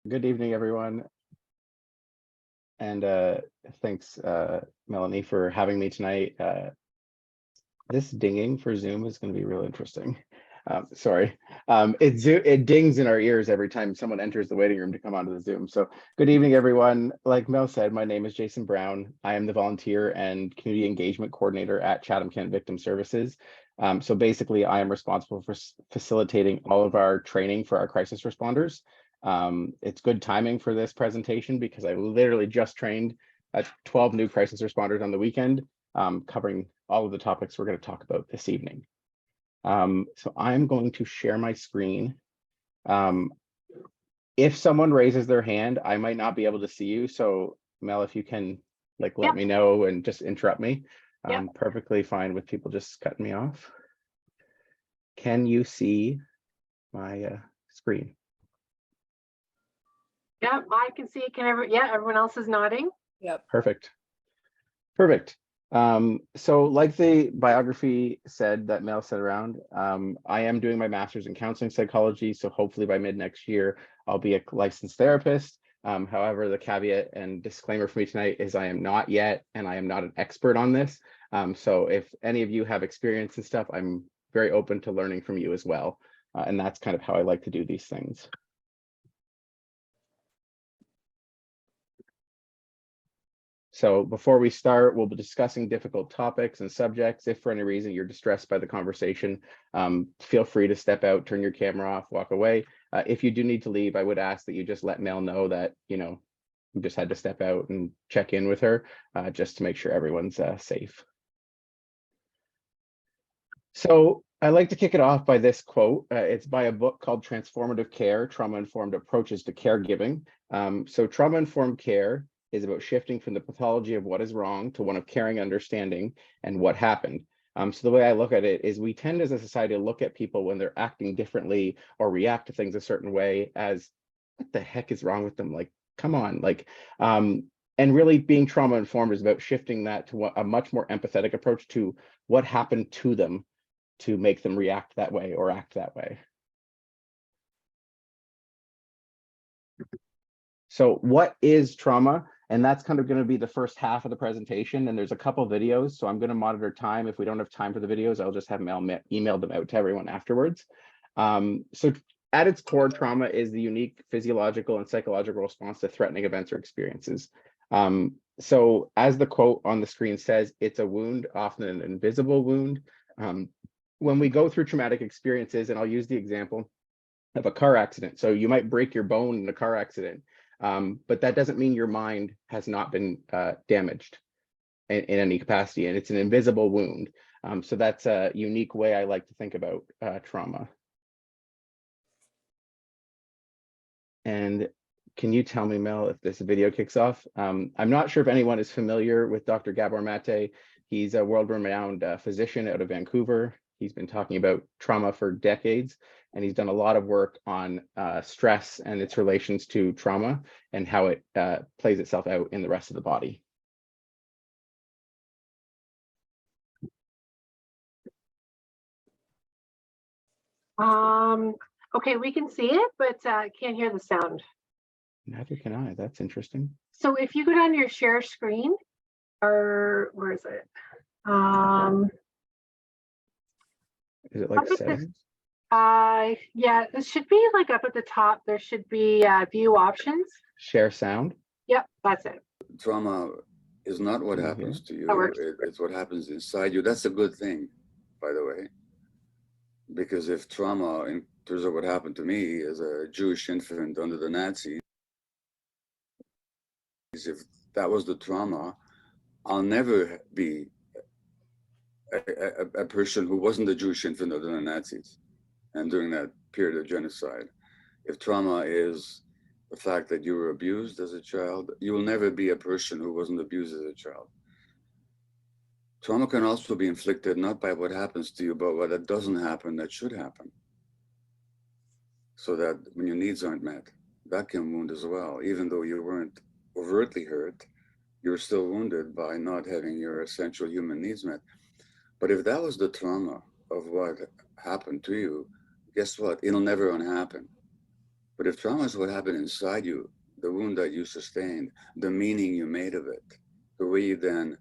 Good evening, everyone. And thanks, Melanie, for having me tonight. This dinging for Zoom is going to be real interesting. Sorry. It dings in our ears every time someone enters the waiting room to come onto the Zoom. So good evening, everyone. Like Mel said, my name is Jason Brown. I am the volunteer and community engagement coordinator at Chatham-Kent Victim Services. So basically, I am responsible for facilitating all of our training for our crisis responders. It's good timing for this presentation because I literally just trained 12 new crisis responders on the weekend, covering all of the topics we're going to talk about this evening. So I'm going to share my screen. If someone raises their hand, I might not be able to see you. So Mel, if you can let me know and just interrupt me. I'm perfectly fine with people just cutting me off. Can you see my screen? Yeah, I can see it. Everyone else is nodding. Yep. Perfect. So like the biography said that Mel said around, I am doing my master's in counseling psychology. So hopefully by mid next year, I'll be a licensed therapist. However, the caveat and disclaimer for me tonight is I am not yet, and I am not an expert on this. So if any of you have experience and stuff, I'm very open to learning from you as well. And that's kind of how I like to do these things. So before we start, we'll be discussing difficult topics and subjects. If for any reason you're distressed by the conversation, feel free to step out, turn your camera off, walk away. If you do need to leave, I would ask that you just let Mel know that, you just had to step out and check in with her just to make sure everyone's safe. So I like to kick it off by this quote. It's by a book called Transformative Care, Trauma-Informed Approaches to Caregiving. So trauma-informed care is about shifting from the pathology of what is wrong to one of caring understanding and what happened. So the way I look at it is we tend as a society to look at people when they're acting differently or react to things a certain way as, what the heck is wrong with them? Like, come on, and really being trauma informed is about shifting that to a much more empathetic approach to what happened to them to make them react that way or act that way. So what is trauma? And that's kind of going to be the first half of the presentation. And there's a couple videos. So I'm going to monitor time. If we don't have time for the videos, I'll just have Mel email them out to everyone afterwards. So at its core, trauma is the unique physiological and psychological response to threatening events or experiences. So as the quote on the screen says, it's a wound, often an invisible wound. When we go through traumatic experiences, and I'll use the example of a car accident. So you might break your bone in a car accident, but that doesn't mean your mind has not been damaged in any capacity, and it's an invisible wound. So that's a unique way I like to think about trauma. And can you tell me, Mel, if this video kicks off? I'm not sure if anyone is familiar with Dr. Gabor Mate. He's a world-renowned physician out of Vancouver. He's been talking about trauma for decades, and he's done a lot of work on stress and its relations to trauma and how it plays itself out in the rest of the body. Okay, we can see it, but can't hear the sound. Neither can I. That's interesting. So if you go down to your share screen, or where is it? Is it like settings? Yeah, this should be like up at the top. There should be view options. Share sound. Yep, that's it. Trauma is not what happens to you. It's what happens inside you. That's a good thing, by the way. Because if trauma, in terms of what happened to me as a Jewish infant under the Nazis, if that was the trauma, I'll never be a person who wasn't a Jewish infant under the Nazis and during that period of genocide. If trauma is the fact that you were abused as a child, you will never be a person who wasn't abused as a child. Trauma can also be inflicted not by what happens to you, but what doesn't happen that should happen. So that when your needs aren't met, that can wound as well. Even though you weren't overtly hurt, you're still wounded by not having your essential human needs met. But if that was the trauma of what happened to you, guess what? It'll never unhappen. But if trauma is what happened inside you, the wound that you sustained, the meaning you made of it, the way you then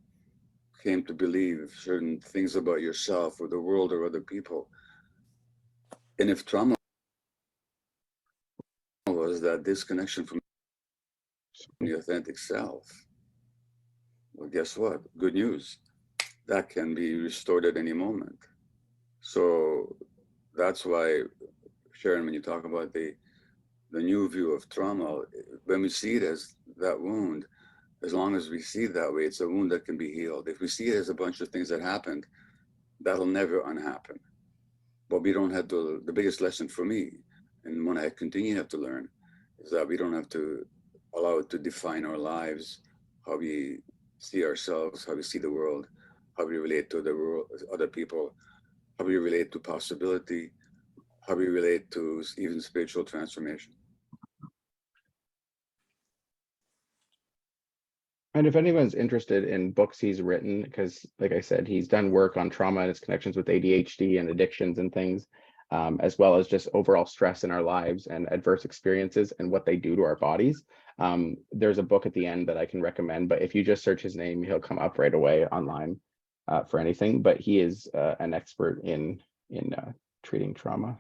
came to believe certain things about yourself or the world or other people. And if trauma was that disconnection from the authentic self, well, guess what? Good news. That can be restored at any moment. So that's why, Sharon, when you talk about the new view of trauma, when we see it as that wound, as long as we see it that way, it's a wound that can be healed. If we see it as a bunch of things that happened, that'll never unhappen. But we don't have to, the biggest lesson for me, and one I continue to have to learn, is that we don't have to allow it to define our lives, how we see ourselves, how we see the world, how we relate to the world, other people, how we relate to possibility, how we relate to even spiritual transformation. And if anyone's interested in books he's written, because like I said, he's done work on trauma and its connections with ADHD and addictions and things, as well as just overall stress in our lives and adverse experiences and what they do to our bodies. There's a book at the end that I can recommend, but if you just search his name, he'll come up right away online for anything. But he is an expert in treating trauma.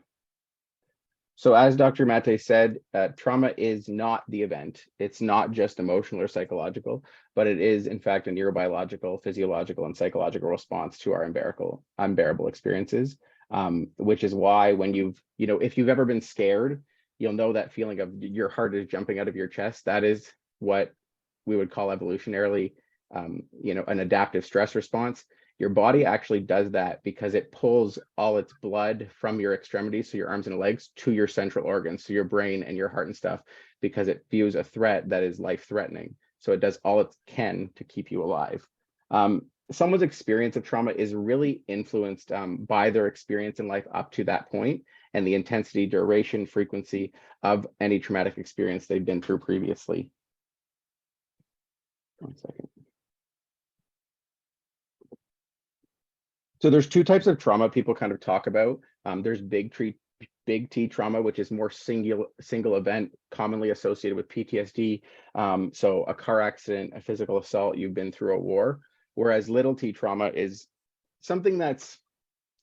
So as Dr. Mate said, trauma is not the event. It's not just emotional or psychological, but it is in fact a neurobiological, physiological, and psychological response to our unbearable experiences, which is why when if you've ever been scared, you'll know that feeling of your heart is jumping out of your chest. That is what we would call evolutionarily, an adaptive stress response. Your body actually does that because it pulls all its blood from your extremities, so your arms and legs, to your central organs, so your brain and your heart and stuff, because it views a threat that is life-threatening. So it does all it can to keep you alive. Someone's experience of trauma is really influenced by their experience in life up to that point and the intensity, duration, frequency of any traumatic experience they've been through previously. 1 second. So there's two types of trauma people kind of talk about. There's big T trauma, which is more single event, commonly associated with PTSD. So a car accident, a physical assault, you've been through a war. Whereas little T trauma is something that's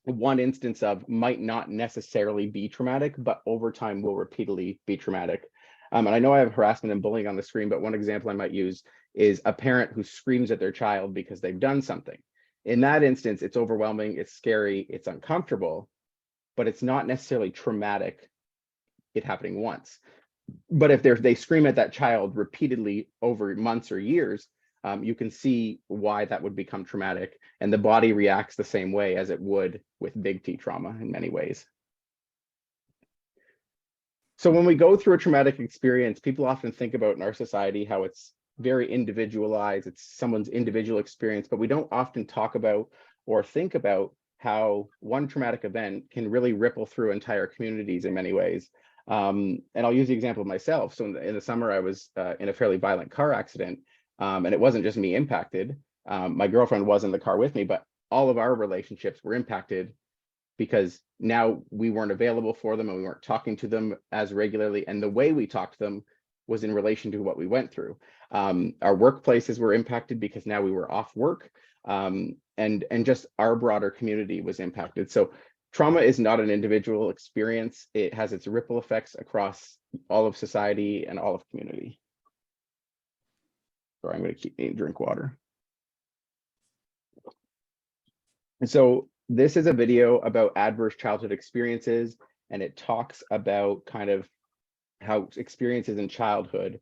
one instance of might not necessarily be traumatic, but over time will repeatedly be traumatic. And I know I have harassment and bullying on the screen, but one example I might use is a parent who screams at their child because they've done something. In that instance, it's overwhelming, it's scary, it's uncomfortable, but it's not necessarily traumatic, it happening once. But if they scream at that child repeatedly over months or years, you can see why that would become traumatic, and the body reacts the same way as it would with big T trauma in many ways. So when we go through a traumatic experience, people often think about in our society how it's very individualized, it's someone's individual experience, but we don't often talk about or think about how one traumatic event can really ripple through entire communities in many ways. And I'll use the example of myself. So in the summer, I was in a fairly violent car accident, and it wasn't just me impacted. My girlfriend was in the car with me, but all of our relationships were impacted because now we weren't available for them and we weren't talking to them as regularly. And the way we talked to them was in relation to what we went through. Our workplaces were impacted because now we were off work, and just our broader community was impacted. So trauma is not an individual experience. It has its ripple effects across all of society and all of community. Sorry, I'm going to keep me drink water. And so this is a video about adverse childhood experiences, and it talks about kind of how experiences in childhood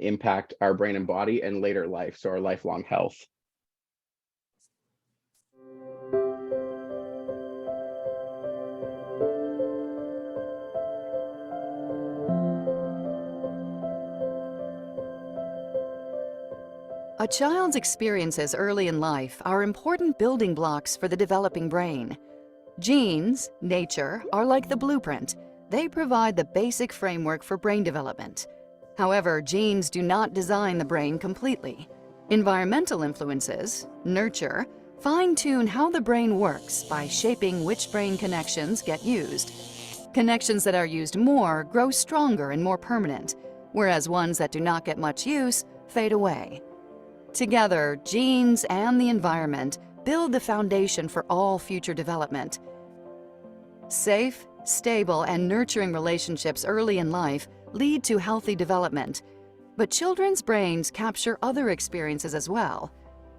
impact our brain and body and later life, so our lifelong health. A child's experiences early in life are important building blocks for the developing brain. Genes, nature, are like the blueprint. They provide the basic framework for brain development. However, genes do not design the brain completely. Environmental influences, nurture, fine-tune how the brain works by shaping which brain connections get used. Connections that are used more grow stronger and more permanent, whereas ones that do not get much use fade away. Together, genes and the environment build the foundation for all future development. Safe, stable, and nurturing relationships early in life lead to healthy development. But children's brains capture other experiences as well.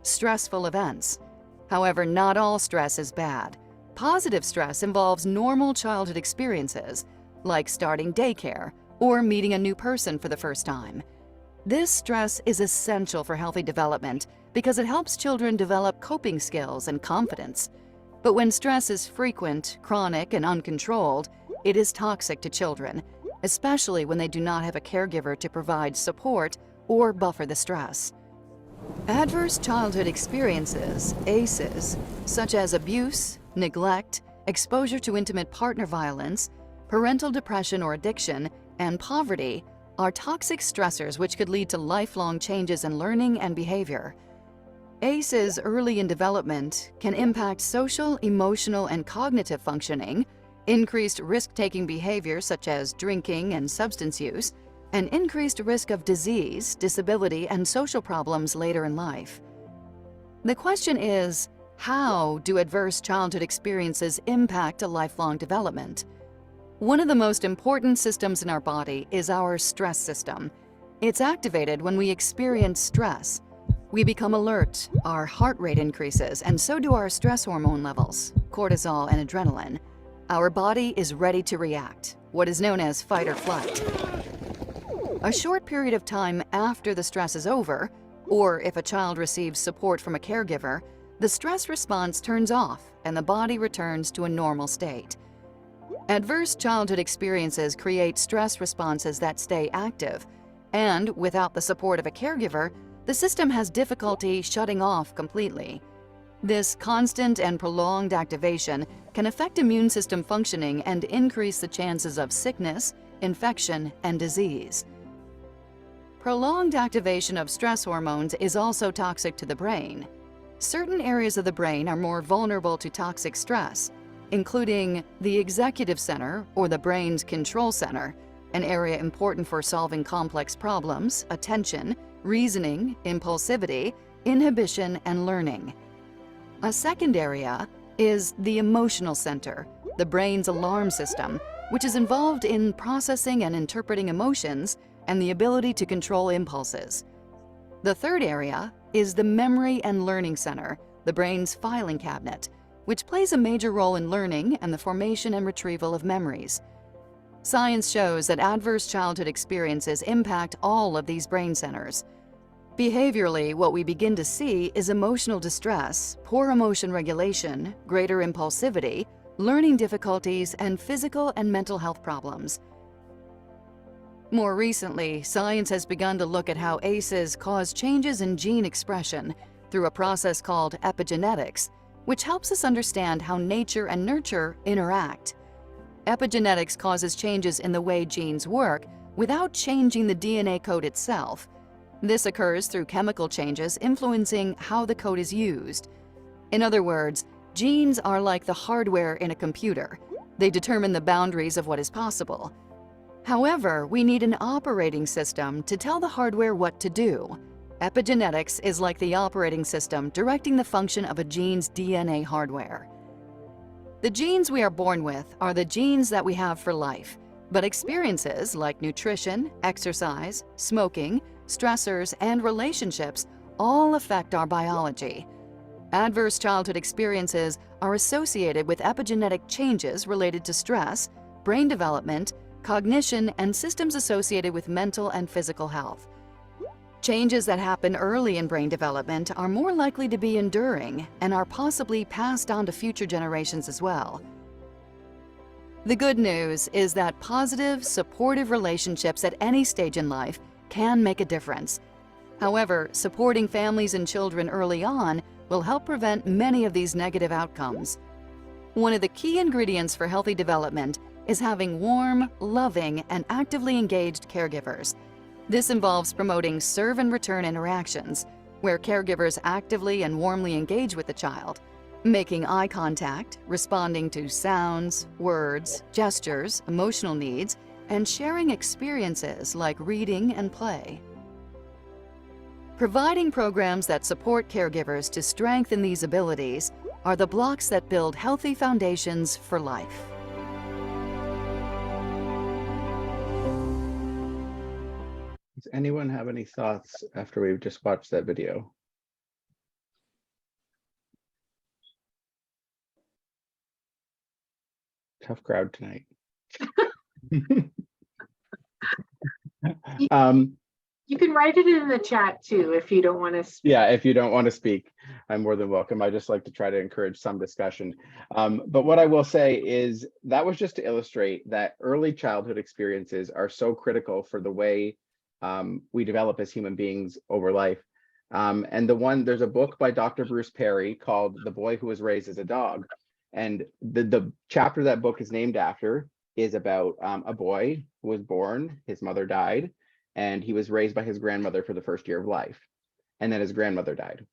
Stressful events. However, not all stress is bad. Positive stress involves normal childhood experiences, like starting daycare or meeting a new person for the first time. This stress is essential for healthy development because it helps children develop coping skills and confidence. But when stress is frequent, chronic, and uncontrolled, it is toxic to children, especially when they do not have a caregiver to provide support or buffer the stress. Adverse childhood experiences, ACEs, such as abuse, neglect, exposure to intimate partner violence, parental depression or addiction, and poverty are toxic stressors which could lead to lifelong changes in learning and behavior. ACEs early in development can impact social, emotional, and cognitive functioning, increased risk-taking behavior such as drinking and substance use, and increased risk of disease, disability, and social problems later in life. The question is, how do adverse childhood experiences impact a lifelong development? One of the most important systems in our body is our stress system. It's activated when we experience stress. We become alert, our heart rate increases, and so do our stress hormone levels, cortisol and adrenaline. Our body is ready to react, what is known as fight or flight. A short period of time after the stress is over, or if a child receives support from a caregiver, the stress response turns off and the body returns to a normal state. Adverse childhood experiences create stress responses that stay active, and without the support of a caregiver, the system has difficulty shutting off completely. This constant and prolonged activation can affect immune system functioning and increase the chances of sickness, infection, and disease. Prolonged activation of stress hormones is also toxic to the brain. Certain areas of the brain are more vulnerable to toxic stress, including the executive center or the brain's control center, an area important for solving complex problems, attention, reasoning, impulsivity, inhibition, and learning. A second area is the emotional center, the brain's alarm system, which is involved in processing and interpreting emotions and the ability to control impulses. The third area is the memory and learning center, the brain's filing cabinet, which plays a major role in learning and the formation and retrieval of memories. Science shows that adverse childhood experiences impact all of these brain centers. Behaviorally, what we begin to see is emotional distress, poor emotion regulation, greater impulsivity, learning difficulties, and physical and mental health problems. More recently, science has begun to look at how ACEs cause changes in gene expression through a process called epigenetics, which helps us understand how nature and nurture interact. Epigenetics causes changes in the way genes work without changing the DNA code itself. This occurs through chemical changes influencing how the code is used. In other words, genes are like the hardware in a computer. They determine the boundaries of what is possible. However, we need an operating system to tell the hardware what to do. Epigenetics is like the operating system directing the function of a gene's DNA hardware. The genes we are born with are the genes that we have for life, but experiences like nutrition, exercise, smoking, stressors, and relationships all affect our biology. Adverse childhood experiences are associated with epigenetic changes related to stress, brain development, cognition, and systems associated with mental and physical health. Changes that happen early in brain development are more likely to be enduring and are possibly passed on to future generations as well. The good news is that positive, supportive relationships at any stage in life can make a difference. However, supporting families and children early on will help prevent many of these negative outcomes. One of the key ingredients for healthy development is having warm, loving, and actively engaged caregivers. This involves promoting serve and return interactions, where caregivers actively and warmly engage with the child. Making eye contact, responding to sounds, words, gestures, emotional needs, and sharing experiences like reading and play. Providing programs that support caregivers to strengthen these abilities are the blocks that build healthy foundations for life. Does anyone have any thoughts after we've just watched that video? Tough crowd tonight. You can write it in the chat too if you don't want to speak. Yeah, if you don't want to speak, I'm more than welcome. I just like to try to encourage some discussion. But what I will say is that was just to illustrate that early childhood experiences are so critical for the way we develop as human beings over life. And there's a book by Dr. Bruce Perry called The Boy Who Was Raised as a Dog. And the chapter that book is named after is about a boy who was born, his mother died, and he was raised by his grandmother for the first year of life. And then his grandmother died.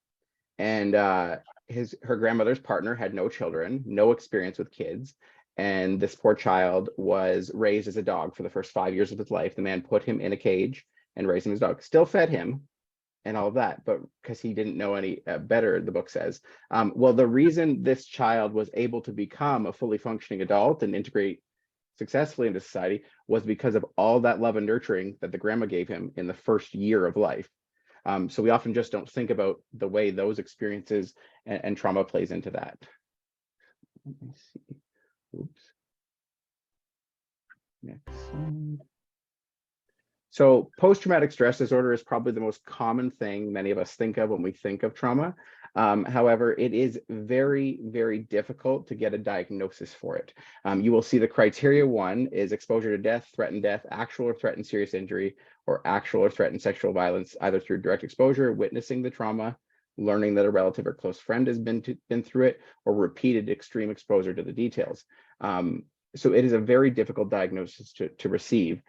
And her grandmother's partner had no children, no experience with kids. And this poor child was raised as a dog for the first 5 years of his life. The man put him in a cage and raised him as a dog, still fed him and all of that, but because he didn't know any better, the book says. Well, the reason this child was able to become a fully functioning adult and integrate successfully into society was because of all that love and nurturing that the grandma gave him in the first year of life. So we often just don't think about the way those experiences and trauma plays into that. Let me see. Oops. Next slide. So post-traumatic stress disorder is probably the most common thing many of us think of when we think of trauma. However, it is very, very difficult to get a diagnosis for it. You will see the criteria one is exposure to death, threatened death, actual or threatened serious injury, or actual or threatened sexual violence, either through direct exposure, witnessing the trauma, learning that a relative or close friend has been through it, or repeated extreme exposure to the details. So it is a very difficult diagnosis to receive.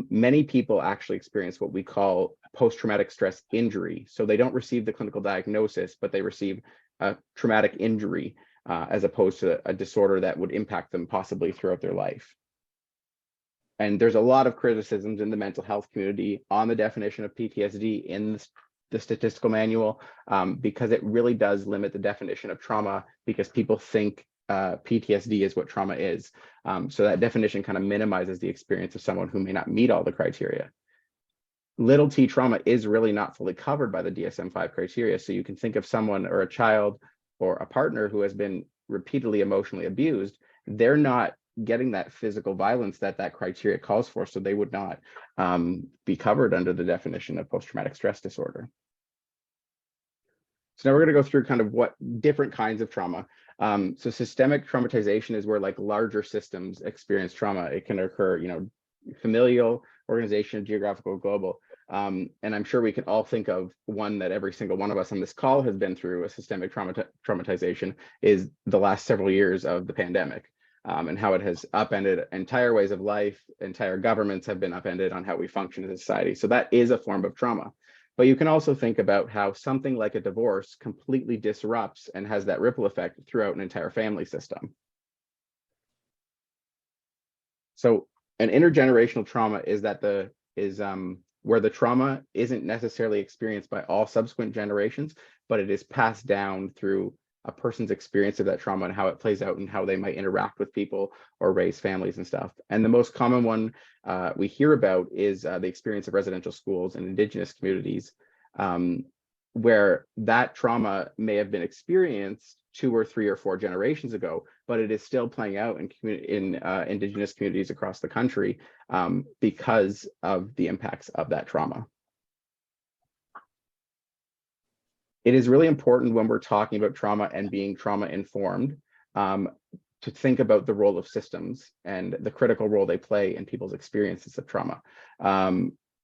Many people actually experience what we call post-traumatic stress injury. So they don't receive the clinical diagnosis, but they receive a traumatic injury as opposed to a disorder that would impact them possibly throughout their life. And there's a lot of criticisms in the mental health community on the definition of PTSD in the statistical manual because it really does limit the definition of trauma because people think PTSD is what trauma is. So that definition kind of minimizes the experience of someone who may not meet all the criteria. Little t trauma is really not fully covered by the DSM-5 criteria. So you can think of someone or a child or a partner who has been repeatedly emotionally abused. They're not getting that physical violence that criteria calls for. So they would not be covered under the definition of post-traumatic stress disorder. So now we're going to go through kind of what different kinds of trauma. So systemic traumatization is where like larger systems experience trauma. It can occur, familial, organizational, geographical, global. And I'm sure we can all think of one that every single one of us on this call has been through a systemic traumatization is the last several years of the pandemic and how it has upended entire ways of life. Entire governments have been upended on how we function as a society. So that is a form of trauma. But you can also think about how something like a divorce completely disrupts and has that ripple effect throughout an entire family system. So an intergenerational trauma is where the trauma isn't necessarily experienced by all subsequent generations, but it is passed down through a person's experience of that trauma and how it plays out and how they might interact with people or raise families and stuff. And the most common one we hear about is the experience of residential schools in Indigenous communities, where that trauma may have been experienced 2 or 3 or 4 generations ago, but it is still playing out in Indigenous communities across the country because of the impacts of that trauma. It is really important when we're talking about trauma and being trauma informed to think about the role of systems and the critical role they play in people's experiences of trauma.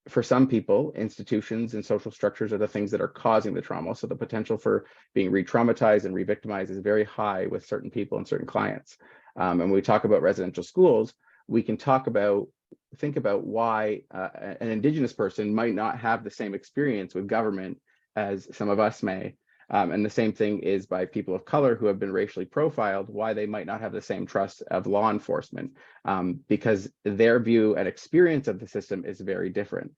For some people, institutions and social structures are the things that are causing the trauma. So the potential for being re-traumatized and re-victimized is very high with certain people and certain clients. And when we talk about residential schools, we can think about why an Indigenous person might not have the same experience with government as some of us may. And the same thing is by people of color who have been racially profiled, why they might not have the same trust of law enforcement, because their view and experience of the system is very different.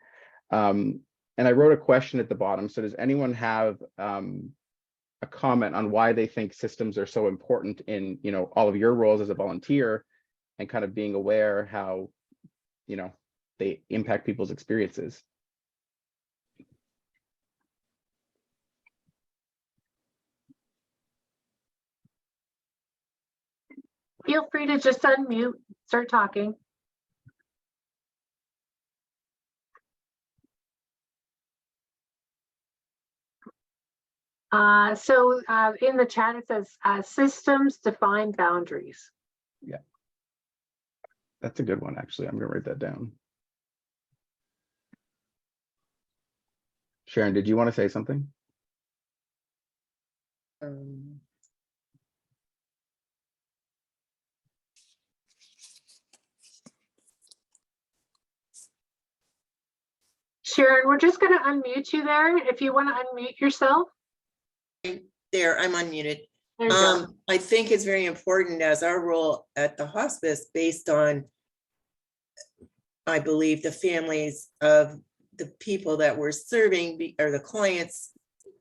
And I wrote a question at the bottom. So does anyone have a comment on why they think systems are so important in, you know, all of your roles as a volunteer, and kind of being aware how, you know, they impact people's experiences? Feel free to just unmute, start talking. In the chat, it says systems define boundaries. Yeah, that's a good one, actually. I'm gonna write that down. Sharon, did you want to say something? Sharon, we're just going to unmute you there. If you want to unmute yourself. There, I'm unmuted. There you go. I think it's very important as our role at the hospice, based on, I believe, the families of the people that we're serving or the clients,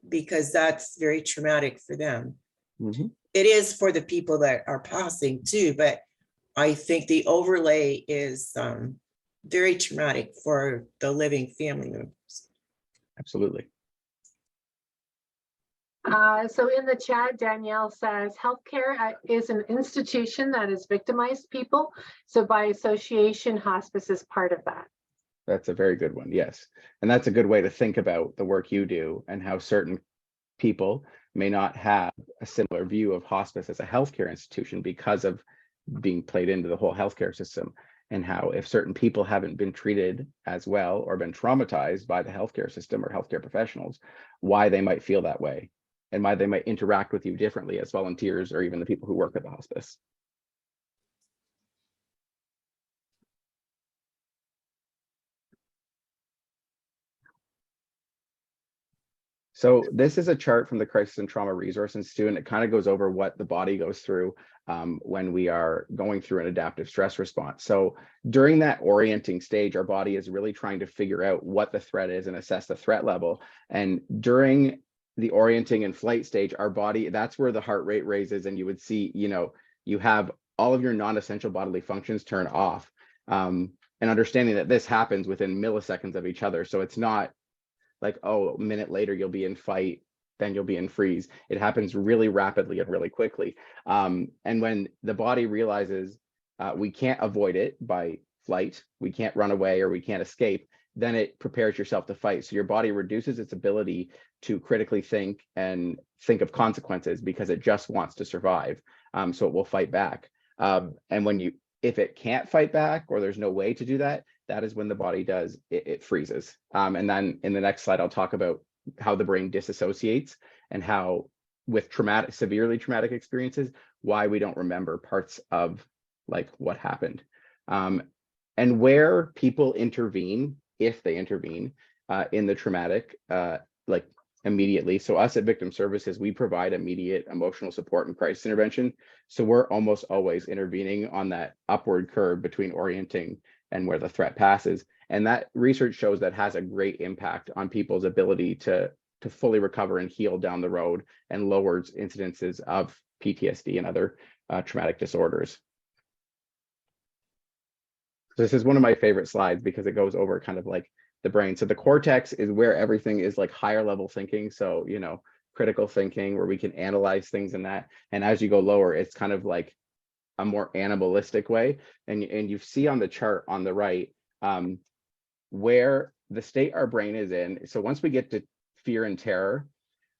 because that's very traumatic for them. Mm-hmm. It is for the people that are passing too, but I think the overlay is very traumatic for the living family members. Absolutely. So in the chat, Danielle says, healthcare is an institution that has victimized people. So by association, hospice is part of that. That's a very good one. Yes. And that's a good way to think about the work you do and how certain people may not have a similar view of hospice as a healthcare institution because of being played into the whole healthcare system, and how if certain people haven't been treated as well or been traumatized by the healthcare system or healthcare professionals, why they might feel that way and why they might interact with you differently as volunteers or even the people who work at the hospice. So this is a chart from the Crisis and Trauma Resource Institute, and it kind of goes over what the body goes through when we are going through an adaptive stress response. So during that orienting stage, our body is really trying to figure out what the threat is and assess the threat level. And during the orienting and flight stage, our body, that's where the heart rate raises, and you would see, you know, you have all of your non-essential bodily functions turn off. And understanding that this happens within milliseconds of each other. So it's not like, oh, a minute later you'll be in fight, then you'll be in freeze. It happens really rapidly and really quickly. And when the body realizes we can't avoid it by flight, we can't run away or we can't escape, then it prepares yourself to fight. So your body reduces its ability to critically think and think of consequences because it just wants to survive. So it will fight back. And when if it can't fight back or there's no way to do that, that is when the body does, it freezes. And then in the next slide, I'll talk about how the brain disassociates and how with severely traumatic experiences, why we don't remember parts of like what happened. And where people intervene, if they intervene in the traumatic, like immediately. So us at Victim Services, we provide immediate emotional support and crisis intervention. So we're almost always intervening on that upward curve between orienting and where the threat passes. And that research shows that has a great impact on people's ability to fully recover and heal down the road, and lowers incidences of PTSD and other traumatic disorders. This is one of my favorite slides because it goes over kind of like the brain. So the cortex is where everything is like higher level thinking. So, you know, critical thinking, where we can analyze things in that. And as you go lower, it's kind of like a more animalistic way. And you see on the chart on the right where the state our brain is in. So once we get to fear and terror,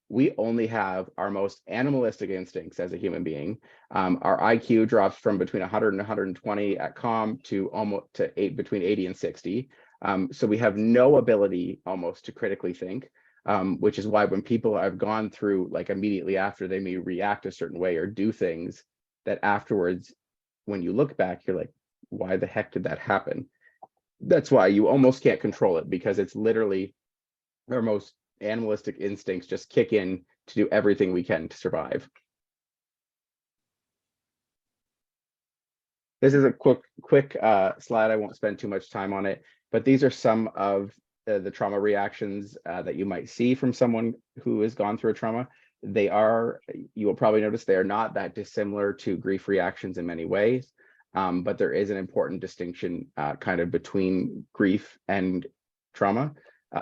we only have our most animalistic instincts as a human being. Our IQ drops from between 100 and 120 at calm to almost between 80 and 60. So we have no ability almost to critically think, which is why when people have gone through, like immediately after, they may react a certain way or do things that afterwards, when you look back, you're like, why the heck did that happen? That's why you almost can't control it, because it's literally our most animalistic instincts just kick in to do everything we can to survive. This is a quick slide. I won't spend too much time on it, but these are some of the trauma reactions that you might see from someone who has gone through a trauma. They are, you will probably notice they are not that dissimilar to grief reactions in many ways, but there is an important distinction kind of between grief and trauma.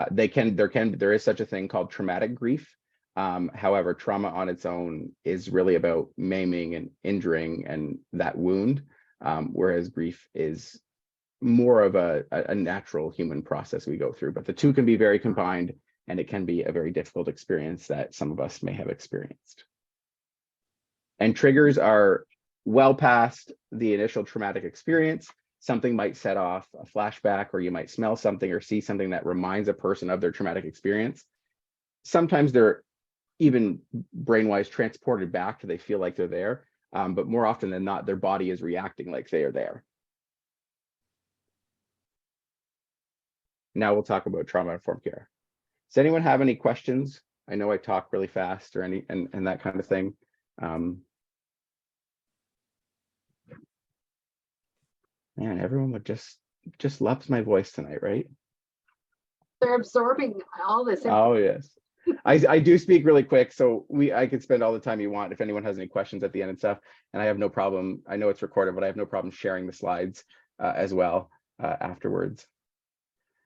There is such a thing called traumatic grief. However, trauma on its own is really about maiming and injuring and that wound, whereas grief is more of a natural human process we go through. But the two can be very combined, and it can be a very difficult experience that some of us may have experienced. And triggers are well past the initial traumatic experience. Something might set off a flashback, or you might smell something or see something that reminds a person of their traumatic experience. Sometimes they're even brain-wise transported back to they feel like they're there, but more often than not, their body is reacting like they are there. Now we'll talk about trauma-informed care. Does anyone have any questions? I know I talk really fast or and that kind of thing. Man, everyone would just loves my voice tonight, right? They're absorbing all this. Oh yes. I do speak really quick, so I could spend all the time you want if anyone has any questions at the end and stuff. And I have no problem. I know it's recorded, but I have no problem sharing the slides as well afterwards.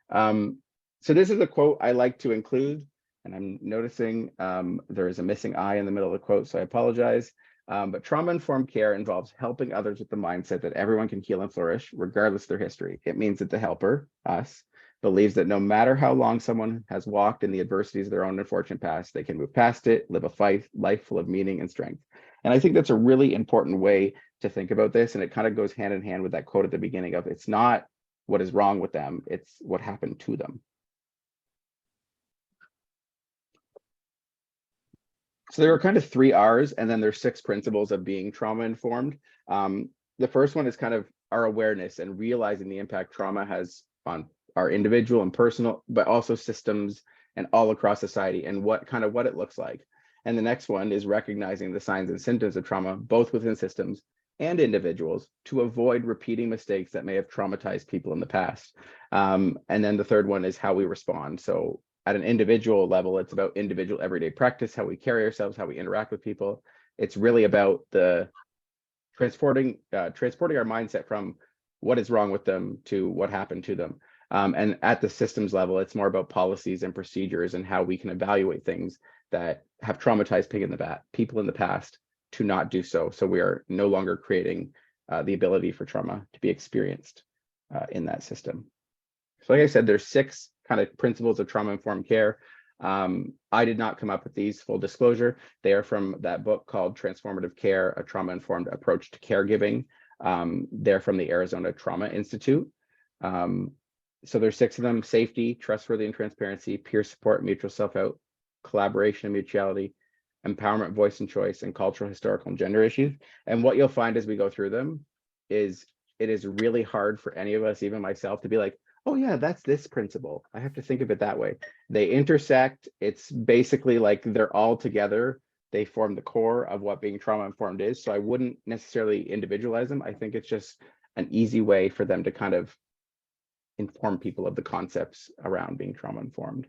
So this is a quote I like to include, and I'm noticing there is a missing I in the middle of the quote, so I apologize. But trauma-informed care involves helping others with the mindset that everyone can heal and flourish, regardless of their history. It means that the helper, us, believes that no matter how long someone has walked in the adversities of their own unfortunate past, they can move past it, live a life full of meaning and strength. And I think that's a really important way to think about this. And it kind of goes hand in hand with that quote at the beginning of, it's not what is wrong with them, it's what happened to them. So there are kind of 3 R's, and then there's 6 principles of being trauma informed. The first one is kind of our awareness and realizing the impact trauma has on our individual and personal, but also systems and all across society, and what it looks like. And the next one is recognizing the signs and symptoms of trauma, both within systems and individuals, to avoid repeating mistakes that may have traumatized people in the past. And then the third one is how we respond. So at an individual level, it's about individual everyday practice, how we carry ourselves, how we interact with people. It's really about the transporting our mindset from what is wrong with them to what happened to them. And at the systems level, it's more about policies and procedures and how we can evaluate things that have traumatized people in the past to not do so. So we are no longer creating the ability for trauma to be experienced in that system. So like I said, there's 6 kind of principles of trauma-informed care. I did not come up with these, full disclosure. They are from that book called Transformative Care, A Trauma-Informed Approach to Caregiving. They're from the Arizona Trauma Institute. So there's 6 of them: safety, trustworthy and transparency, peer support, mutual self-out, collaboration and mutuality, empowerment, voice and choice, and cultural, historical, and gender issues. And what you'll find as we go through them is it is really hard for any of us, even myself, to be like, oh yeah, that's this principle. I have to think of it that way. They intersect. It's basically like they're all together. They form the core of what being trauma-informed is. So I wouldn't necessarily individualize them. I think it's just an easy way for them to kind of inform people of the concepts around being trauma-informed.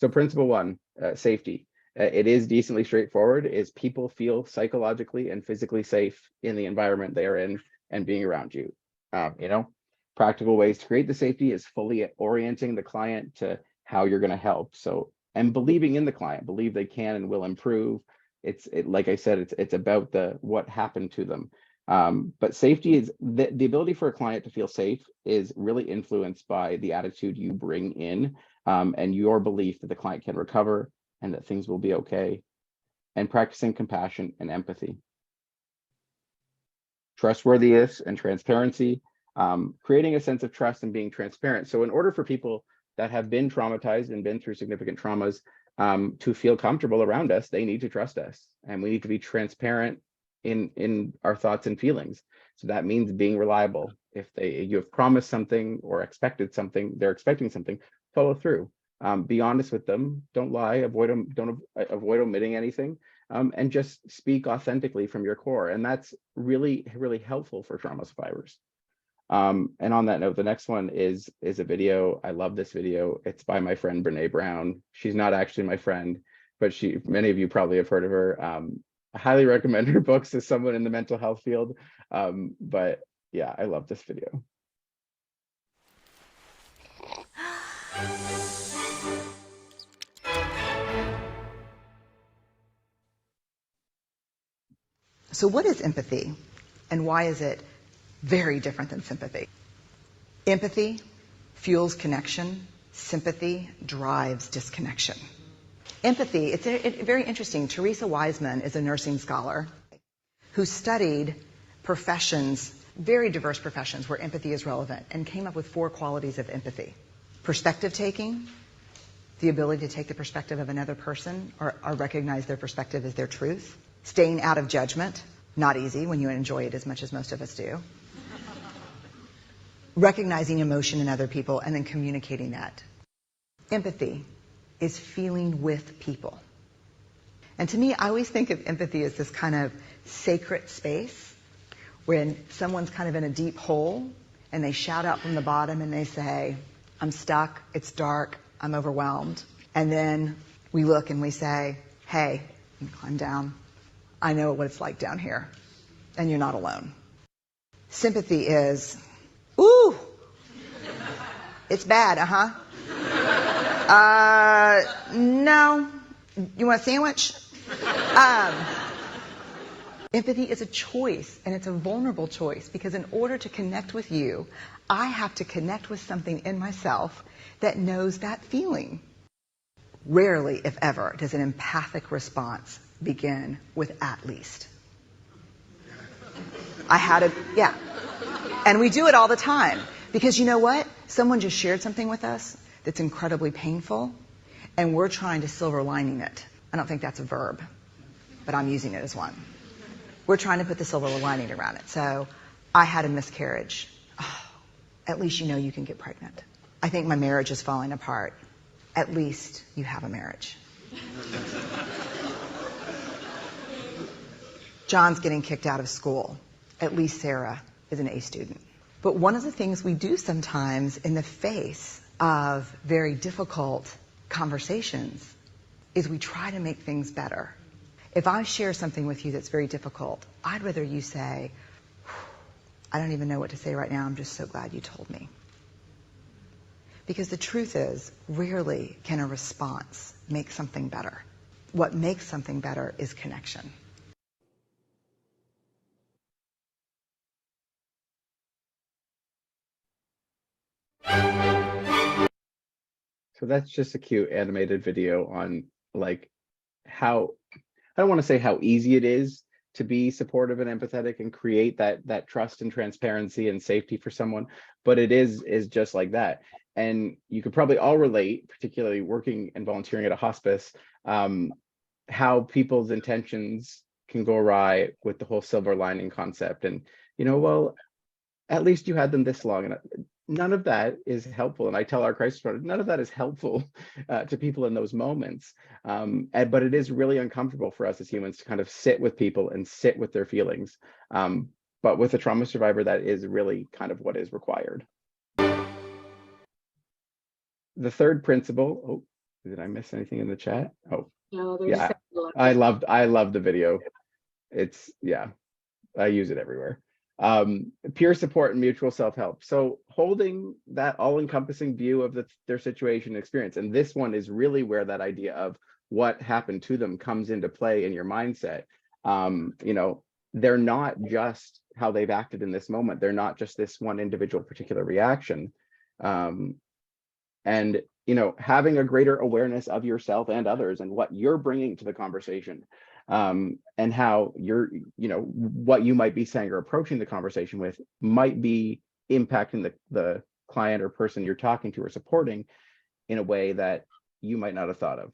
So principle 1, safety. It is decently straightforward, is people feel psychologically and physically safe in the environment they are in and being around you. Practical ways to create the safety is fully orienting the client to how you're going to help. So, and believing in the client, believe they can and will improve. Like I said, it's about what happened to them. But safety is the ability for a client to feel safe is really influenced by the attitude you bring in, and your belief that the client can recover and that things will be okay, and practicing compassion and empathy. Trustworthiness and transparency, creating a sense of trust and being transparent. So in order for people that have been traumatized and been through significant traumas to feel comfortable around us, they need to trust us, and we need to be transparent in our thoughts and feelings. So that means being reliable. If you have promised something or expected something, they're expecting something, follow through. Be honest with them. Don't lie. Don't avoid omitting anything. And just speak authentically from your core. And that's really, really helpful for trauma survivors. And on that note, the next one is a video. I love this video. It's by my friend Brene Brown. She's not actually my friend, but many of you probably have heard of her. I highly recommend her books to someone in the mental health field. But yeah, I love this video. So what is empathy, and why is it very different than sympathy? Empathy fuels connection. Sympathy drives disconnection. Empathy, it's very interesting. Teresa Wiseman is a nursing scholar who studied professions, very diverse professions where empathy is relevant, and came up with 4 qualities of empathy. Perspective taking, the ability to take the perspective of another person or recognize their perspective as their truth. Staying out of judgment, not easy when you enjoy it as much as most of us do. Recognizing emotion in other people and then communicating that. Empathy is feeling with people. And to me, I always think of empathy as this kind of sacred space when someone's kind of in a deep hole and they shout out from the bottom and they say, I'm stuck, it's dark, I'm overwhelmed. And then we look and we say, hey, you can climb down. I know what it's like down here, and you're not alone. Sympathy is, ooh, it's bad, no, you want a sandwich? Empathy is a choice, and it's a vulnerable choice, because in order to connect with you, I have to connect with something in myself that knows that feeling. Rarely, if ever, does an empathic response begin with at least. Yeah. And we do it all the time. Because you know what? Someone just shared something with us that's incredibly painful, and we're trying to silver lining it. I don't think that's a verb, but I'm using it as one. We're trying to put the silver lining around it. So, I had a miscarriage. Oh, at least you know you can get pregnant. I think my marriage is falling apart. At least you have a marriage. John's getting kicked out of school. At least Sarah is an A student. But one of the things we do sometimes in the face of very difficult conversations is we try to make things better. If I share something with you that's very difficult, I'd rather you say, I don't even know what to say right now, I'm just so glad you told me. Because the truth is, rarely can a response make something better. What makes something better is connection. So that's just a cute animated video on like how, I don't want to say how easy it is to be supportive and empathetic and create that trust and transparency and safety for someone, but it is just like that. And you could probably all relate, particularly working and volunteering at a hospice, how people's intentions can go awry with the whole silver lining concept. And, well, at least you had them this long. And none of that is helpful. And I tell our crisis partners, none of that is helpful to people in those moments. But it is really uncomfortable for us as humans to kind of sit with people and sit with their feelings. But with a trauma survivor, that is really kind of what is required. The third principle, oh, did I miss anything in the chat? Oh, No, yeah, I love the video. It's, yeah, I use it everywhere. Peer support and mutual self-help. So holding that all-encompassing view of their situation and experience. And this one is really where that idea of what happened to them comes into play in your mindset. They're not just how they've acted in this moment. They're not just this one individual particular reaction. And having a greater awareness of yourself and others and what you're bringing to the conversation, and how what you might be saying or approaching the conversation with might be impacting the client or person you're talking to or supporting in a way that you might not have thought of.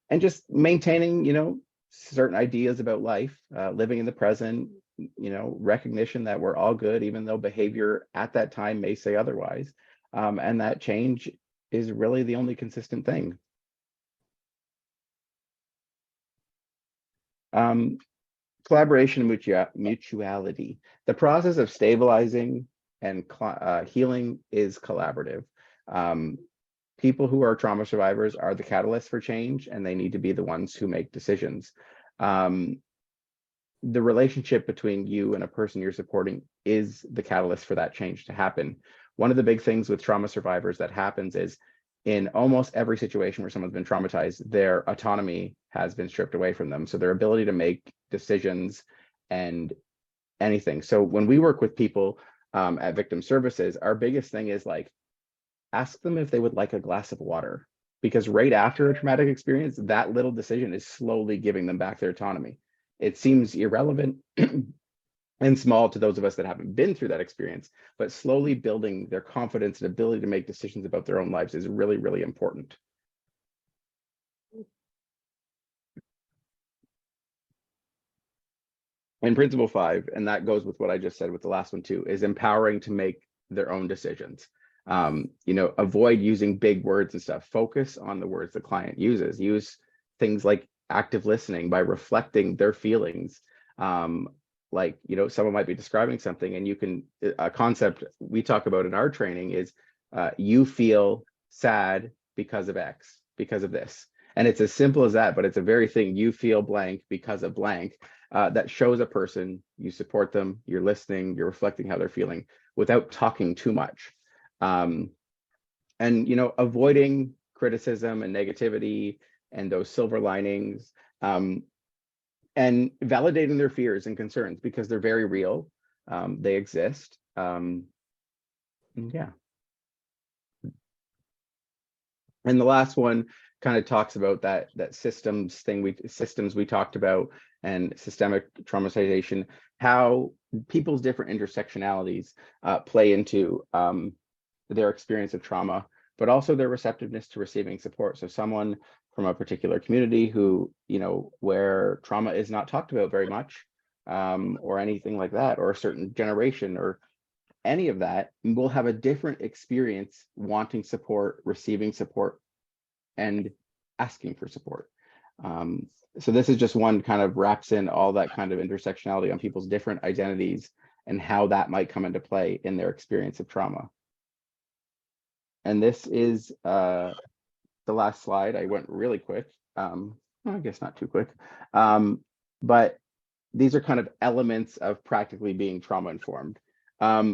And just maintaining, certain ideas about life, living in the present, recognition that we're all good, even though behavior at that time may say otherwise, and that change is really the only consistent thing. Collaboration and mutuality. The process of stabilizing and healing is collaborative. People who are trauma survivors are the catalyst for change, and they need to be the ones who make decisions. The relationship between you and a person you're supporting is the catalyst for that change to happen. One of the big things with trauma survivors that happens is in almost every situation where someone's been traumatized, their autonomy has been stripped away from them. So their ability to make decisions and anything. So when we work with people at Victim Services, our biggest thing is like, ask them if they would like a glass of water, because right after a traumatic experience, that little decision is slowly giving them back their autonomy. It seems irrelevant and small to those of us that haven't been through that experience, but slowly building their confidence and ability to make decisions about their own lives is really, really important. And principle 5, and that goes with what I just said with the last one too, is empowering to make their own decisions. Avoid using big words and stuff. Focus on the words the client uses. Use things like active listening by reflecting their feelings. Someone might be describing something, and a concept we talk about in our training is you feel sad because of X, because of this. And it's as simple as that, but it's a very thing, you feel blank because of blank, that shows a person you support them, you're listening, you're reflecting how they're feeling without talking too much. Avoiding criticism and negativity and those silver linings, and validating their fears and concerns because they're very real. They exist. Yeah. And the last one kind of talks about that systems we talked about, and systemic traumatization, how people's different intersectionalities play into their experience of trauma, but also their receptiveness to receiving support. So someone from a particular community who, where trauma is not talked about very much, or anything like that, or a certain generation or any of that, will have a different experience wanting support, receiving support, and asking for support. So this is just one kind of wraps in all that kind of intersectionality on people's different identities and how that might come into play in their experience of trauma. And this is the last slide. I went really quick. I guess not too quick. But these are kind of elements of practically being trauma informed.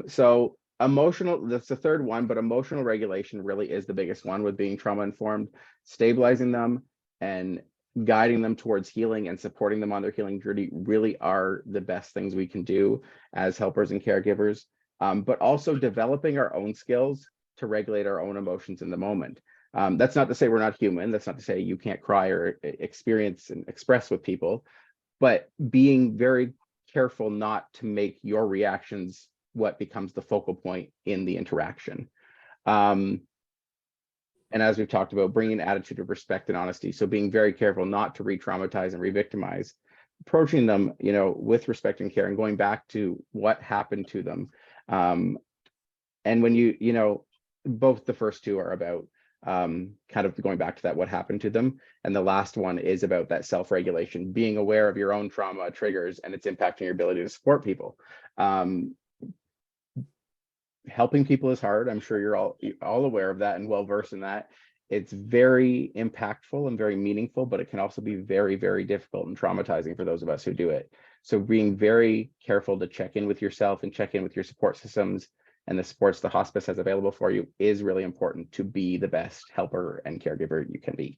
So emotional, that's the third one, but emotional regulation really is the biggest one with being trauma informed. Stabilizing them and guiding them towards healing and supporting them on their healing journey really are the best things we can do as helpers and caregivers. But also developing our own skills to regulate our own emotions in the moment. That's not to say we're not human. That's not to say you can't cry or experience and express with people, but being very careful not to make your reactions what becomes the focal point in the interaction. And as we've talked about, bringing an attitude of respect and honesty. So being very careful not to re-traumatize and re-victimize, approaching them, with respect and care, and going back to what happened to them. And when both the first two are about kind of going back to that, what happened to them. And the last one is about that self-regulation, being aware of your own trauma triggers and its impact on your ability to support people. Helping people is hard. I'm sure you're all aware of that and well-versed in that. It's very impactful and very meaningful, but it can also be very, very difficult and traumatizing for those of us who do it. So being very careful to check in with yourself and check in with your support systems and the supports the hospice has available for you is really important to be the best helper and caregiver you can be.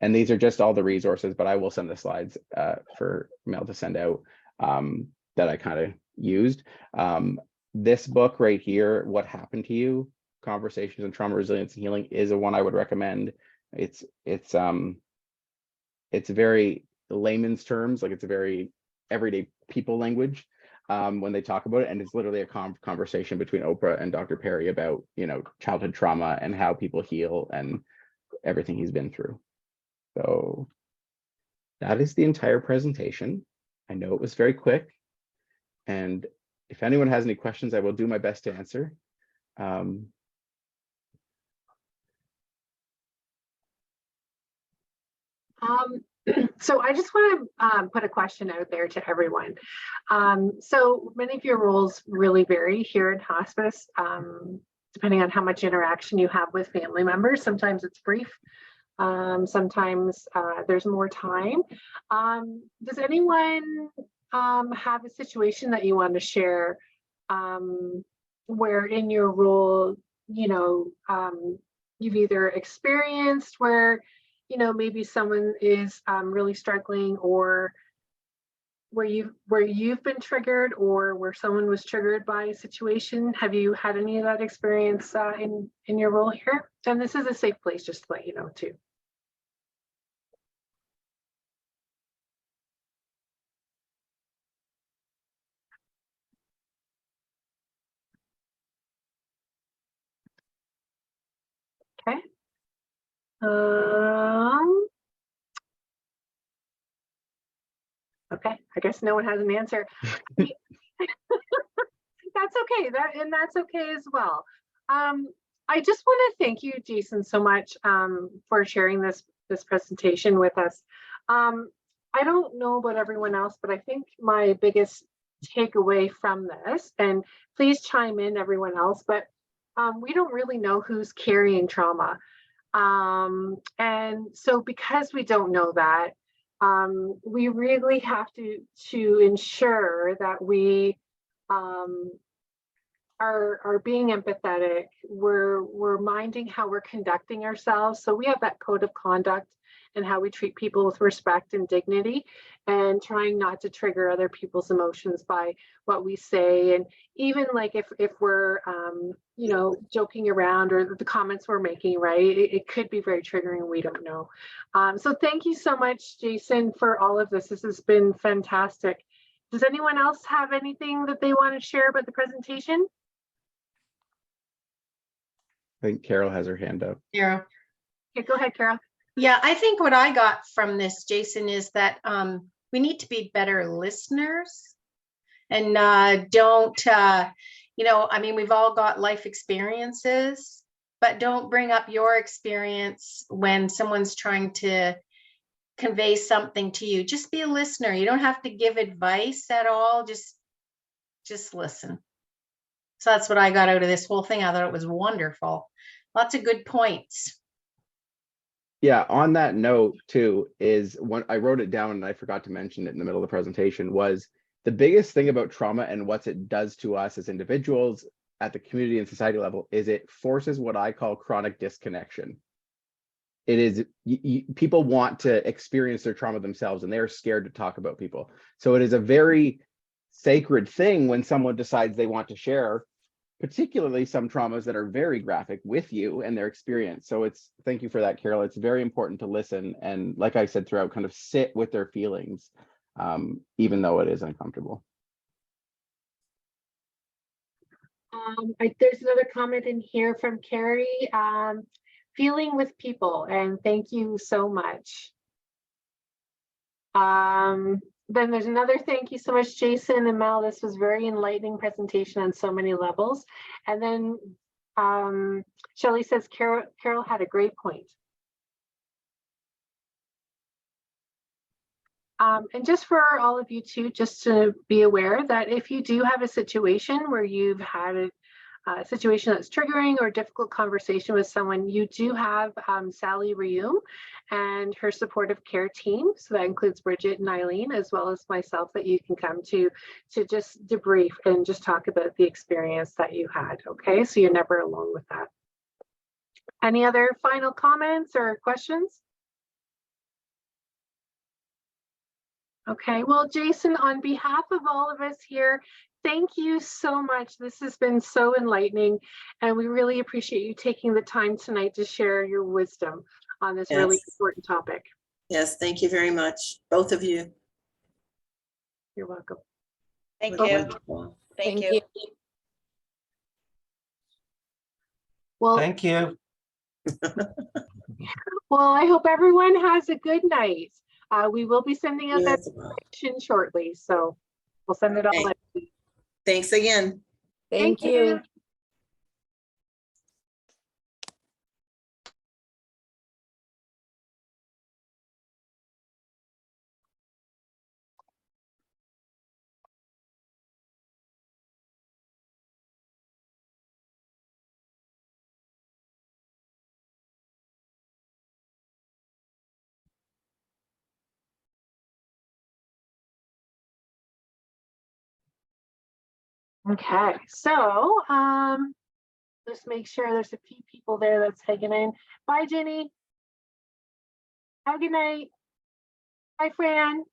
And these are just all the resources, but I will send the slides for Mel to send out that I kind of used. This book right here, What Happened to You? Conversations on Trauma, Resilience, and Healing, is a one I would recommend. It's very layman's terms, like it's a very everyday people language when they talk about it, and it's literally a conversation between Oprah and Dr. Perry about childhood trauma and how people heal and everything he's been through. So that is the entire presentation. I know it was very quick, and if anyone has any questions, I will do my best to answer. So I just want to put a question out there to everyone. So many of your roles really vary here in hospice, depending on how much interaction you have with family members. Sometimes it's brief. Sometimes there's more time. Does anyone have a situation that you want to share where in your role, you've either experienced where, maybe someone is really struggling, or where you've been triggered, or where someone was triggered by a situation? Have you had any of that experience in your role here? And this is a safe place, just to let you know too. Okay. Okay, I guess no one has an answer. That's okay. That's okay as well. I just want to thank you, Jason, so much for sharing this presentation with us. I don't know about everyone else, but I think my biggest takeaway from this, and please chime in, everyone else, but we don't really know who's carrying trauma. And so because we don't know that, we really have to ensure that we are being empathetic. We're minding how we're conducting ourselves. So we have that code of conduct and how we treat people with respect and dignity, and trying not to trigger other people's emotions by what we say. And even like if we're joking around, or the comments we're making, right, it could be very triggering. We don't know. So thank you so much, Jason, for all of this. This has been fantastic. Does anyone else have anything that they want to share about the presentation? I think Carol has her hand up. Carol. Okay, go ahead, Carol. Yeah, I think what I got from this, Jason, is that we need to be better listeners, and don't, we've all got life experiences, but don't bring up your experience when someone's trying to convey something to you. Just be a listener. You don't have to give advice at all. Just listen. So that's what I got out of this whole thing. I thought it was wonderful. Lots of good points. Yeah, on that note too, is when I wrote it down and I forgot to mention it in the middle of the presentation, was the biggest thing about trauma and what it does to us as individuals at the community and society level is it forces what I call chronic disconnection. It is, people want to experience their trauma themselves, and they're scared to talk about people. So it is a very sacred thing when someone decides they want to share, particularly some traumas that are very graphic, with you and their experience. So thank you for that, Carol. It's very important to listen, and like I said throughout, kind of sit with their feelings, even though it is uncomfortable. There's another comment in here from Carrie, feeling with people, and thank you so much. Then there's another thank you so much, Jason and Mel. This was very enlightening presentation on so many levels. And then Shelley says Carol had a great point. And just for all of you too, just to be aware that if you do have a situation where you've had a situation that's triggering or difficult conversation with someone, you do have Sally Reum and her supportive care team. So that includes Bridget and Eileen, as well as myself, that you can come to just debrief and just talk about the experience that you had. Okay, so you're never alone with that. Any other final comments or questions? Okay, well, Jason, on behalf of all of us here, thank you so much. This has been so enlightening, and we really appreciate you taking the time tonight to share your wisdom on this really important topic. Yes, thank you very much, both of you. You're welcome. Thank you. Thank you. Well, Thank you. well, I hope everyone has a good night. We will be sending out that Yes. information shortly, so we'll send it all. Thanks again. Thank you. Okay, so just make sure there's a few people there that's hanging in. Bye, Jenny. Have a good night. Bye, Fran.